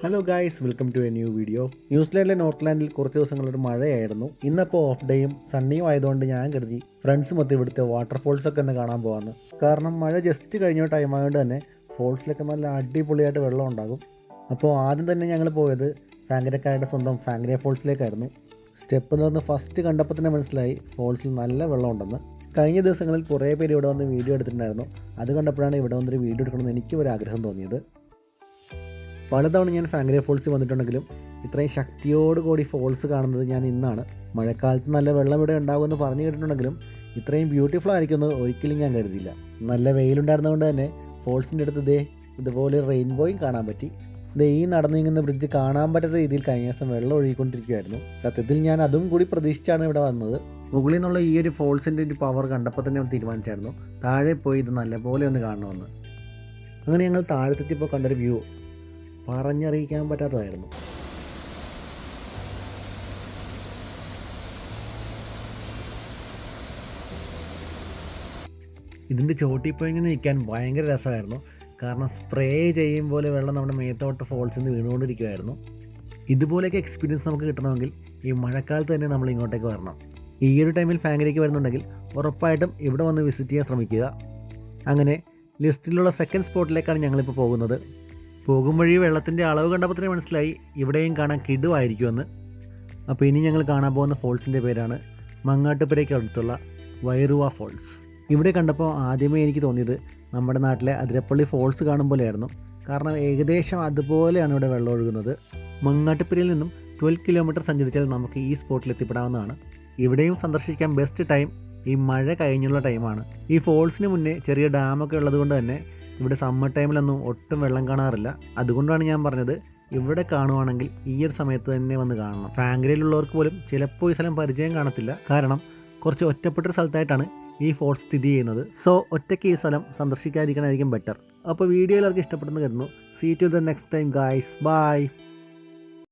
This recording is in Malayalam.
Hello guys, welcome to a new video. ന്യൂസിലാൻഡിലെ നോർത്ത് കുറച്ച് ദിവസങ്ങളൊരു മഴയായിരുന്നു. ഇന്നപ്പോൾ ഓഫ് ഡേയും സണ്ണിയും ആയതുകൊണ്ട് ഞാൻ കരുതി ഫ്രണ്ട്സ് മൊത്തം ഇവിടുത്തെ വാട്ടർഫോൾസൊക്കെ ഒന്ന് കാണാൻ പോകാമെന്ന്. കാരണം മഴ ജസ്റ്റ് കഴിഞ്ഞ ടൈം ആയതുകൊണ്ട് തന്നെ ഫോൾസിലൊക്കെ നല്ല അടിപൊളിയായിട്ട് വെള്ളം ഉണ്ടാകും. അപ്പോൾ ആദ്യം തന്നെ ഞങ്ങൾ പോയത് ഫാങ്കരക്കാരുടെ സ്വന്തം ഫാങ്കര ഫോൾസിലേക്കായിരുന്നു. സ്റ്റെപ്പ് നടന്ന് ഫസ്റ്റ് കണ്ടപ്പോൾ തന്നെ മനസ്സിലായി ഫോൾസിൽ നല്ല വെള്ളം ഉണ്ടെന്ന്. കഴിഞ്ഞ ദിവസങ്ങളിൽ കുറേ പേര് ഇവിടെ വന്ന് വീഡിയോ എടുത്തിട്ടുണ്ടായിരുന്നു. അത് കണ്ടപ്പോഴാണ് ഇവിടെ വന്നൊരു വീഡിയോ എടുക്കണമെന്ന് എനിക്കും ഒരു ആഗ്രഹം തോന്നിയത്. പലതവണ ഞാൻ ഫാങ്കര ഫോൾസ് വന്നിട്ടുണ്ടെങ്കിലും ഇത്രയും ശക്തിയോടുകൂടി ഫോൾസ് കാണുന്നത് ഞാൻ ഇന്നാണ്. മഴക്കാലത്ത് നല്ല വെള്ളം ഇവിടെ ഉണ്ടാകുമെന്ന് പറഞ്ഞു കേട്ടിട്ടുണ്ടെങ്കിലും ഇത്രയും ബ്യൂട്ടിഫുൾ ആയിരിക്കുമെന്ന് ഒരിക്കലും ഞാൻ കരുതിയില്ല. നല്ല വെയിലുണ്ടായിരുന്നതുകൊണ്ട് തന്നെ ഫോൾസിൻ്റെ അടുത്ത് ഇതുപോലെ റെയിൻബോയും കാണാൻ പറ്റി. ഈ നടന്നു നീങ്ങുന്ന ബ്രിഡ്ജ് കാണാൻ പറ്റാത്ത രീതിയിൽ കഴിഞ്ഞ ദിവസം വെള്ളം ഒഴുകിക്കൊണ്ടിരിക്കുകയായിരുന്നു. സത്യത്തിൽ ഞാൻ അതും കൂടി പ്രതീക്ഷിച്ചാണ് ഇവിടെ വന്നത്. മുകളിൽ നിന്നുള്ള ഈ ഒരു ഫോൾസിൻ്റെ ഒരു പവർ കണ്ടപ്പോൾ തന്നെ തീരുമാനിച്ചായിരുന്നു താഴെ പോയി ഇത് നല്ലപോലെ ഒന്ന് കാണണമെന്ന്. അങ്ങനെ ഞങ്ങൾ താഴത്തെത്തിയപ്പോൾ കണ്ടൊരു വ്യൂ പറഞ്ഞറിയിക്കാൻ പറ്റാത്തതായിരുന്നു. ഇതിൻ്റെ ചോട്ടിൽ പോയി ഇങ്ങനെ നിൽക്കാൻ ഭയങ്കര രസമായിരുന്നു. കാരണം സ്പ്രേ ചെയ്യും പോലെ വെള്ളം നമ്മുടെ മേത്തോട്ട് ഫോൾസിൽ നിന്ന് വീണുകൊണ്ടിരിക്കുമായിരുന്നു. ഇതുപോലെയൊക്കെ എക്സ്പീരിയൻസ് നമുക്ക് കിട്ടണമെങ്കിൽ ഈ മഴക്കാലത്ത് തന്നെ നമ്മൾ ഇങ്ങോട്ടേക്ക് വരണം. ഈ ഒരു ടൈമിൽ ഫാങ്കരയ്ക്ക് വരുന്നുണ്ടെങ്കിൽ ഉറപ്പായിട്ടും ഇവിടെ വന്ന് വിസിറ്റ് ചെയ്യാൻ ശ്രമിക്കുക. അങ്ങനെ ലിസ്റ്റിലുള്ള സെക്കൻഡ് സ്പോട്ടിലേക്കാണ് ഞങ്ങളിപ്പോൾ പോകുന്നത്. പോകും വഴി വെള്ളത്തിൻ്റെ അളവ് കണ്ടപ്പോൾ തന്നെ മനസ്സിലായി ഇവിടെയും കാണാൻ കിടുവായിരിക്കുമെന്ന്. അപ്പോൾ ഇനി ഞങ്ങൾ കാണാൻ പോകുന്ന ഫോൾസിൻ്റെ പേരാണ് മങ്ങാട്ടുപുരയ്ക്ക് അടുത്തുള്ള വൈറുവ ഫോൾസ്. ഇവിടെ കണ്ടപ്പോൾ ആദ്യമേ എനിക്ക് തോന്നിയത് നമ്മുടെ നാട്ടിലെ അതിരപ്പള്ളി ഫോൾസ് കാണും പോലെയായിരുന്നു. കാരണം ഏകദേശം അതുപോലെയാണ് ഇവിടെ വെള്ളം ഒഴുകുന്നത്. മങ്ങാട്ടുപുരയിൽ നിന്നും 12 കിലോമീറ്റർ സഞ്ചരിച്ചാൽ നമുക്ക് ഈ സ്പോട്ടിൽ എത്തിപ്പെടാവുന്നതാണ്. ഇവിടെയും സന്ദർശിക്കാൻ ബെസ്റ്റ് ടൈം ഈ മഴ കഴിഞ്ഞുള്ള ടൈമാണ്. ഈ ഫോൾസിന് മുന്നേ ചെറിയ ഡാമൊക്കെ ഉള്ളതുകൊണ്ട് തന്നെ ഇവിടെ സമ്മർ ടൈമിലൊന്നും ഒട്ടും വെള്ളം കാണാറില്ല. അതുകൊണ്ടാണ് ഞാൻ പറഞ്ഞത് ഇവിടെ കാണുവാണെങ്കിൽ ഈ ഒരു സമയത്ത് തന്നെ വന്ന് കാണണം. ഫാങ്കരയിലുള്ളവർക്ക് പോലും ചിലപ്പോൾ ഈ സ്ഥലം പരിചയം കാണത്തില്ല. കാരണം കുറച്ച് ഒറ്റപ്പെട്ടൊരു സ്ഥലത്തായിട്ടാണ് ഈ ഫോൾസ് സ്ഥിതി ചെയ്യുന്നത്. സോ ഒറ്റയ്ക്ക് ഈ സ്ഥലം സന്ദർശിക്കാതിരിക്കണമായിരിക്കും ബെറ്റർ. അപ്പോൾ വീഡിയോ എല്ലാവർക്കും ഇഷ്ടപ്പെടുന്നു കരുതുന്നു. See to the next time guys, by.